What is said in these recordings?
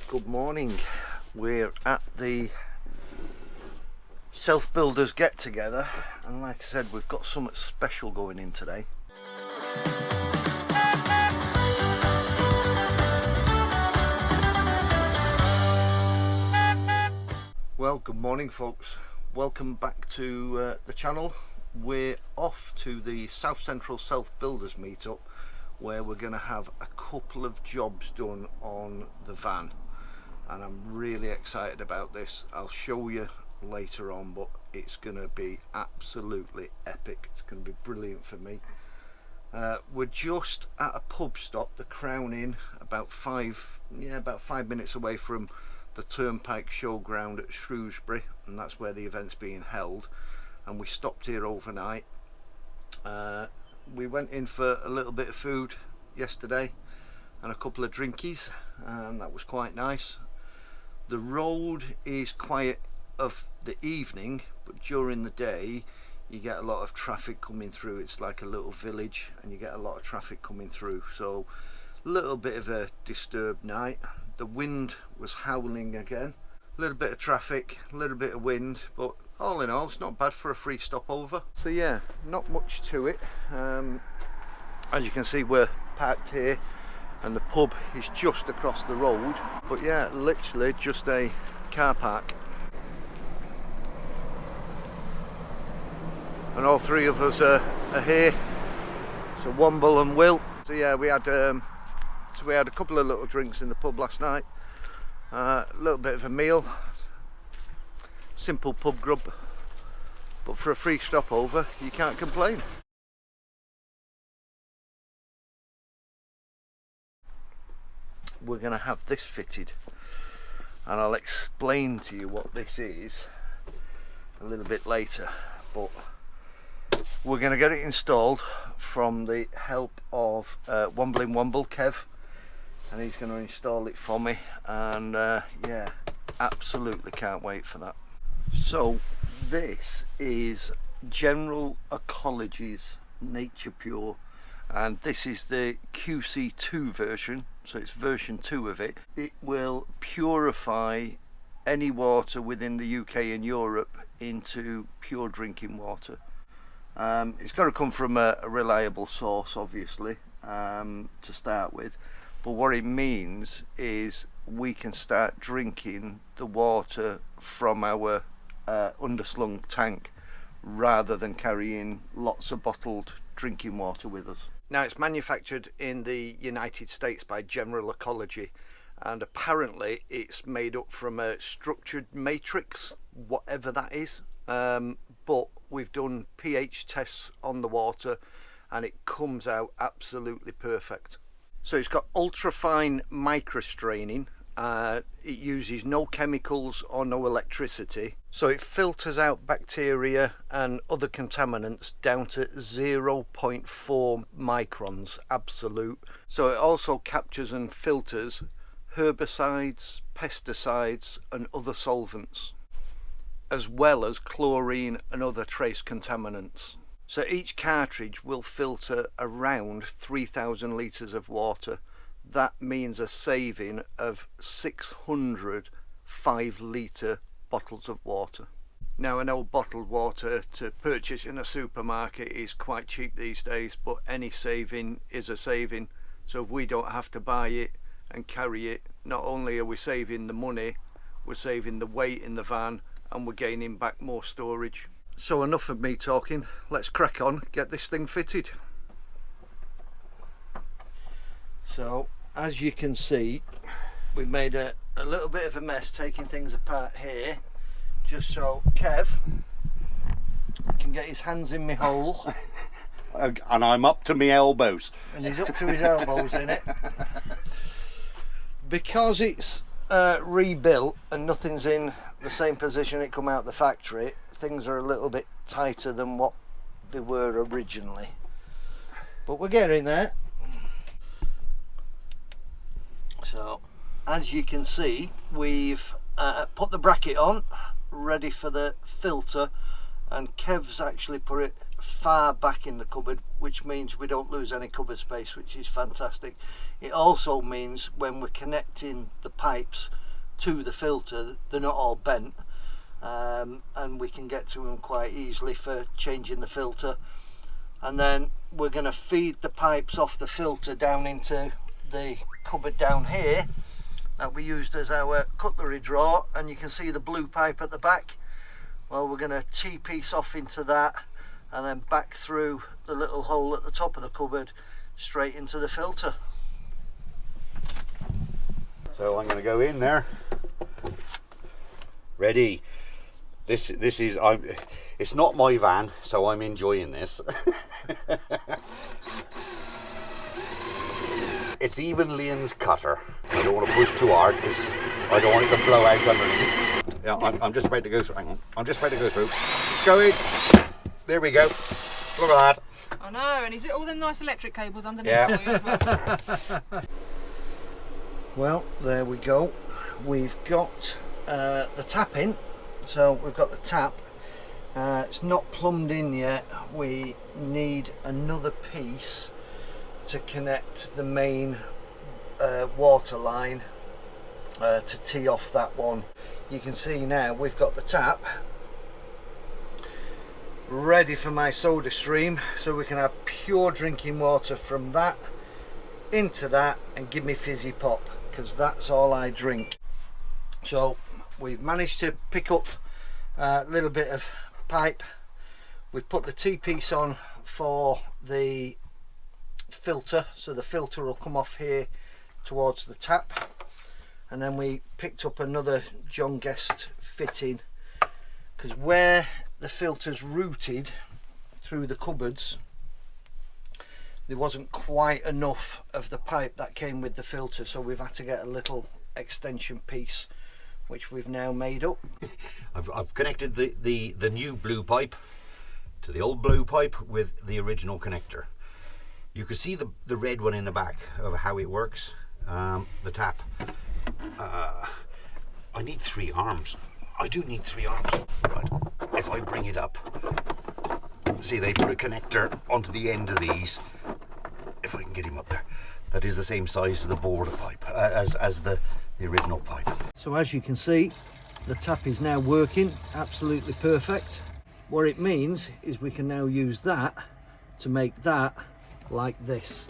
Good morning. We're at the self-builders get together, and like I said, we've got something special going in today. Well, good morning folks, welcome back to the channel. We're off to the South Central Self-Builders meetup where we're going to have a couple of jobs done on the van, and I'm really excited about this. I'll show you later on, but it's going to be absolutely epic. It's going to be brilliant for me. We're just at a pub stop, the Crown Inn, about 5 minutes away from the Turnpike Showground at Shrewsbury, and that's where the event's being held. And we stopped here overnight. We went in for a little bit of food yesterday and a couple of drinkies, and that was quite nice. The road is quiet of the evening, but during the day you get a lot of traffic coming through. It's like a little village and you get a lot of traffic coming through, so a little bit of a disturbed night. The wind was howling again, a little bit of traffic, a little bit of wind, but all in all it's not bad for a free stopover. So yeah, not much to it. As you can see, we're parked here and the pub is just across the road, but yeah, literally just a car park. And all three of us are here, so Womble and Will. So yeah, we had a couple of little drinks in the pub last night, a little bit of a meal, simple pub grub, but for a free stopover you can't complain. We're going to have this fitted, and I'll explain to you what this is a little bit later, but we're going to get it installed from the help of Wombling Womble, Kev, and he's going to install it for me, and yeah, absolutely can't wait for that. So this is General Ecology's Nature Pure, and this is the QC2 version, so it's version 2 of it. It will purify any water within the UK and Europe into pure drinking water. It's got to come from a reliable source, obviously, to start with, but what it means is we can start drinking the water from our underslung tank rather than carrying lots of bottled drinking water with us. Now, it's manufactured in the United States by General Ecology, and apparently it's made up from a structured matrix, whatever that is, but we've done pH tests on the water and it comes out absolutely perfect. So it's got ultra fine microstraining. It uses no chemicals or no electricity, so it filters out bacteria and other contaminants down to 0.4 microns absolute. So it also captures and filters herbicides, pesticides and other solvents, as well as chlorine and other trace contaminants. So each cartridge will filter around 3,000 litres of water. That means a saving of 600 5-litre bottles of water. Now, I know bottled water to purchase in a supermarket is quite cheap these days, but any saving is a saving. So if we don't have to buy it and carry it, not only are we saving the money, we're saving the weight in the van and we're gaining back more storage. So enough of me talking, let's crack on, get this thing fitted. So as you can see, we've made a little bit of a mess taking things apart here, just so Kev can get his hands in my hole. And I'm up to my elbows. And he's up to his elbows in it. Because it's rebuilt and nothing's in the same position it come out the factory, things are a little bit tighter than what they were originally. But we're getting there. So as you can see, we've put the bracket on ready for the filter, and Kev's actually put it far back in the cupboard, which means we don't lose any cupboard space, which is fantastic. It also means when we're connecting the pipes to the filter, they're not all bent, and we can get to them quite easily for changing the filter. And then we're going to feed the pipes off the filter down into the cupboard down here that we used as our cutlery drawer, and you can see the blue pipe at the back. Well, we're going to T-piece off into that and then back through the little hole at the top of the cupboard straight into the filter. So I'm going to go in there. Ready. This is it's not my van, so I'm enjoying this. It's even Liam's cutter. I don't want to push too hard because I don't want it to blow out underneath. Yeah, I'm just about to go through. Hang on. I'm just about to go through. It's going. There we go. Look at that. I know, and is it all them nice electric cables underneath Yeah. for you as well? Well, there we go. We've got the tap in. So we've got the tap. It's not plumbed in yet. We need another piece to connect the main water line to tee off that one. You can see now we've got the tap ready for my soda stream, so we can have pure drinking water from that into that and give me fizzy pop, because that's all I drink. So we've managed to pick up a little bit of pipe. We've put the T-piece on for the filter, so the filter will come off here towards the tap, and then we picked up another John Guest fitting, because where the filter's routed through the cupboards, there wasn't quite enough of the pipe that came with the filter, so we've had to get a little extension piece, which we've now made up. I've connected the new blue pipe to the old blue pipe with the original connector. You can see the red one in the back of how it works. The tap. I need 3 arms. I do need 3 arms. Right. If I bring it up, see, they put a connector onto the end of these. If I can get him up there, that is the same size as the border pipe as the original pipe. So as you can see, the tap is now working absolutely perfect. What it means is we can now use that to make that like this.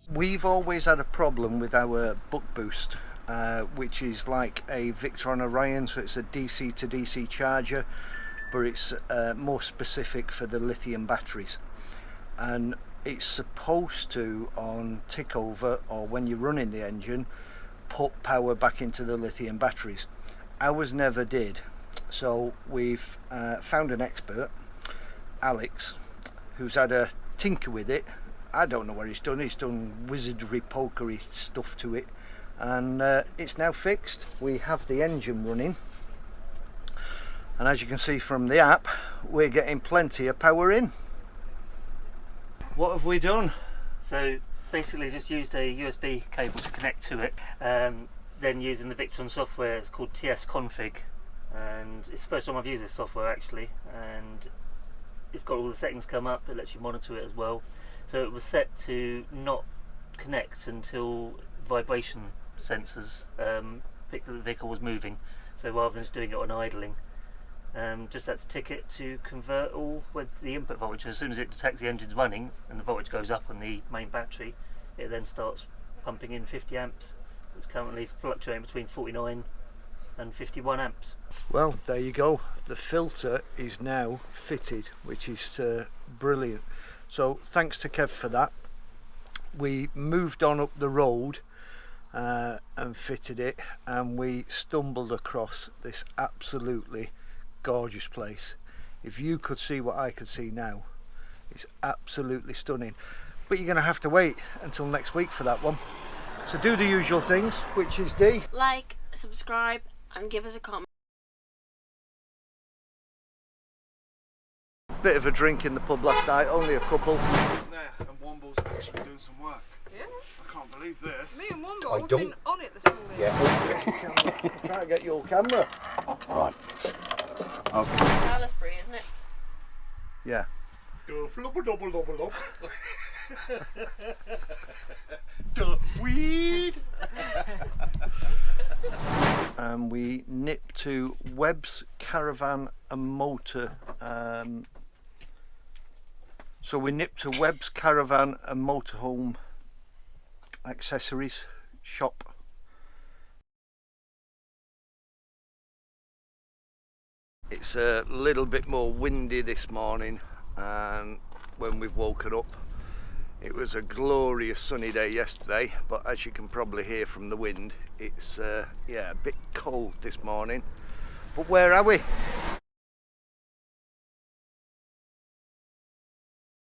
We've always had a problem with our buck boost, which is like a Victron Orion, so it's a DC to DC charger, but it's more specific for the lithium batteries, and it's supposed to, on tick over or when you're running the engine, put power back into the lithium batteries. Ours never did, so we've found an expert, Alex, who's had a tinker with it. I don't know what he's done wizardry pokery stuff to it, and it's now fixed. We have the engine running, and as you can see from the app, we're getting plenty of power in. What have we done? So basically just used a USB cable to connect to it, then using the Victron software. It's called TS Config, and it's the first time I've used this software actually, and it's got all the settings come up. It lets you monitor it as well. So it was set to not connect until vibration sensors picked that the vehicle was moving. So rather than just doing it on idling, just had to tick it to convert all with the input voltage. As soon as it detects the engine's running and the voltage goes up on the main battery, it then starts pumping in 50 amps. It's currently fluctuating between 49 and 51 amps. Well, there you go. The filter is now fitted, which is brilliant. So thanks to Kev for that. We moved on up the road and fitted it, and we stumbled across this absolutely gorgeous place. If you could see what I could see now, it's absolutely stunning. But you're going to have to wait until next week for that one. So do the usual things, which is D. Like, subscribe, and give us a comment. Bit of a drink in the pub last night, only a couple. There, and Womble's actually doing some work. Yeah. I can't believe this. Me and Wombo I have don't- been on it this morning. Yeah. Try to get your camera. Right. Okay. Salisbury, isn't it? Yeah. Go flubber double double up. The weed. And we nip to Webb's Caravan and Motor. So we nip to Webb's Caravan and Motorhome Accessories shop. It's a little bit more windy this morning, and when we've woken up, it was a glorious sunny day yesterday, but as you can probably hear from the wind, it's yeah, a bit cold this morning. But where are we?